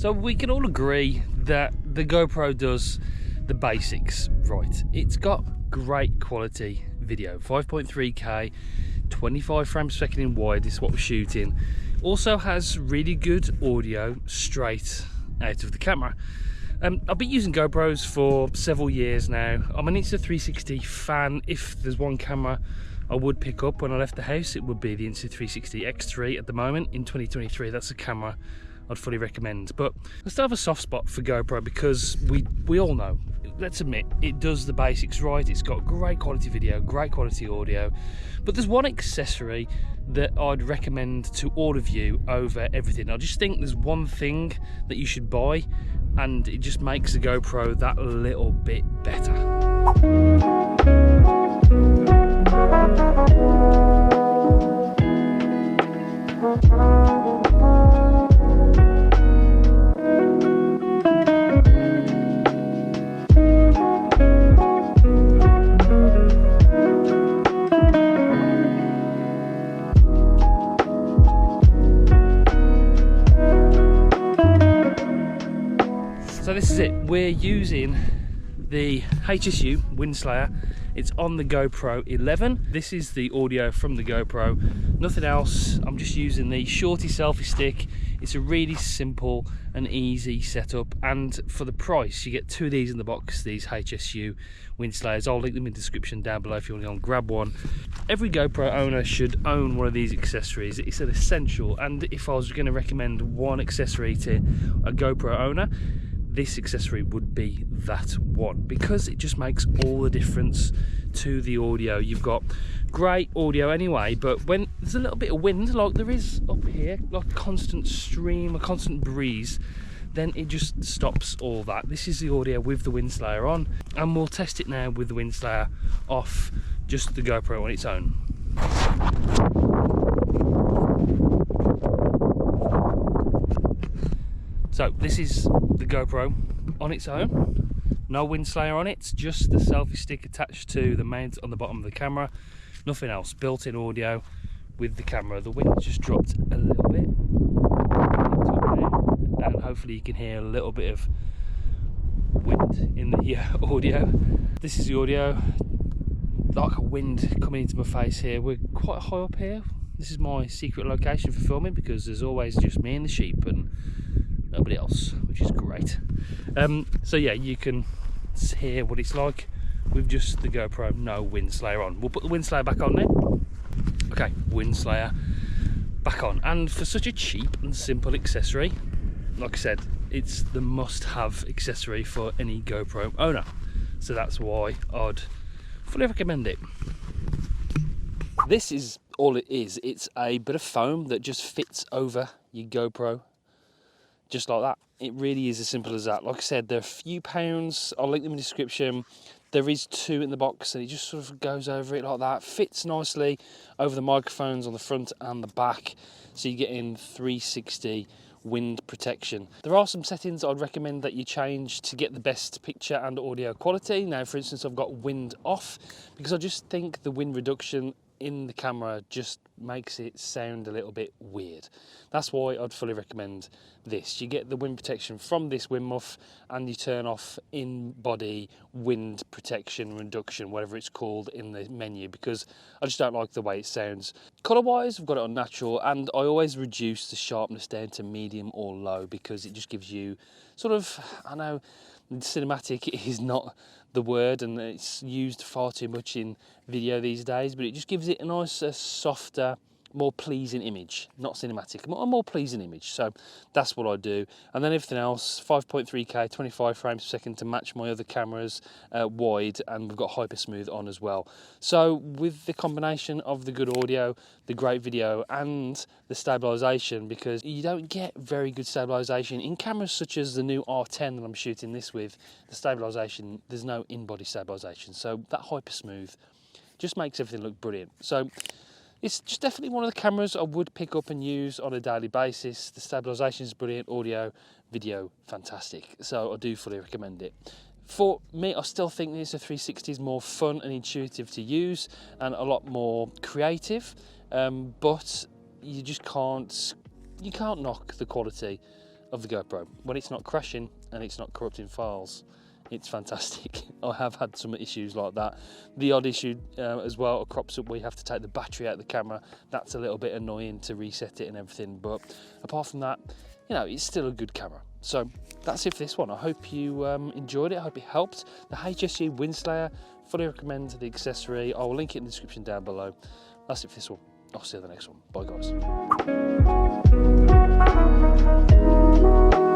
So we can all agree that the GoPro does the basics right. It's got great quality video, 5.3K, 25 frames per second in wide is what we're shooting. Also has really good audio straight out of the camera. I've been using GoPros for several years now. I'm an Insta360 fan. If there's one camera I would pick up when I left the house, it would be the Insta360 X3 at the moment. In 2023, that's a camera I'd fully recommend. But I still have a soft spot for GoPro because we all know, let's admit, it does the basics right. It's got great quality video, great quality audio. But there's one accessory that I'd recommend to all of you over everything. I just think there's one thing that you should buy, and it just makes the GoPro that little bit better. So this is it, we're using the HSU Windslayer. It's on the GoPro 11. This is the audio from the GoPro, nothing else. I'm just using the shorty selfie stick. It's a really simple and easy setup, and for the price you get two of these in the box, these HSU Windslayers. I'll link them in the description down below if you want to go and grab one. Every GoPro owner should own one of these accessories. It's an essential, and if I was going to recommend one accessory to a GoPro owner, this accessory would be that one, because it just makes all the difference to the audio. You've got great audio anyway, but when there's a little bit of wind, like there is up here, like a constant stream, a constant breeze, then it just stops all that. This is the audio with the Windslayer on, and we'll test it now with the Windslayer off, just the GoPro on its own. So this is the GoPro on its own, no Windslayer on it, just the selfie stick attached to the mount on the bottom of the camera, nothing else, built-in audio with the camera. The wind just dropped a little bit, and hopefully you can hear a little bit of wind in the audio. This is the audio, like a wind coming into my face here. We're quite high up here. This is my secret location for filming because there's always just me and the sheep and nobody else, which is great. So yeah, you can hear what it's like with just the GoPro, no Windslayer on. We'll put the Windslayer back on now. Okay, Windslayer back on. And for such a cheap and simple accessory, like I said, it's the must-have accessory for any GoPro owner. So that's why I'd fully recommend it. This is all it is. It's a bit of foam that just fits over your GoPro, just like that. It really is as simple as that. Like I said, they're a few pounds. I'll link them in the description. There is two in the box, and it just sort of goes over it like that. Fits nicely over the microphones on the front and the back, so you get in 360 wind protection. There are some settings I'd recommend that you change to get the best picture and audio quality. Now, for instance, I've got wind off because I just think the wind reduction in the camera just makes it sound a little bit weird. That's why I'd fully recommend this. You get the wind protection from this wind muff, and you turn off in-body wind protection reduction, whatever it's called, in the menu, because I just don't like the way it sounds. Colour-wise, I've got it on natural, and I always reduce the sharpness down to medium or low because it just gives you sort of, I know cinematic is not the word, and it's used far too much in video these days, but it just gives it a nicer, softer, more pleasing image. Not cinematic, a more pleasing image. So that's what I do. And then everything else, 5.3K, 25 frames per second to match my other cameras, wide, and we've got hyper smooth on as well. So with the combination of the good audio, the great video, and the stabilisation, because you don't get very good stabilisation in cameras such as the new R10 that I'm shooting this with. The stabilisation, there's no in-body stabilisation, so that hyper smooth just makes everything look brilliant. So it's just definitely one of the cameras I would pick up and use on a daily basis. The stabilisation is brilliant, audio, video, fantastic. So I do fully recommend it. For me, I still think the Insta360 is more fun and intuitive to use and a lot more creative, but you just can't knock the quality of the GoPro. When it's not crashing and it's not corrupting files, it's fantastic. I have had some issues like that. The odd issue as well crops up where you have to take the battery out of the camera. That's a little bit annoying to reset it and everything, but apart from that, you know, it's still a good camera. So that's it for this one. I hope you enjoyed it. I hope it helped. The HSG Windslayer, fully recommend the accessory. I'll link it in the description down below. That's it for this one. I'll see you in the next one. Bye guys.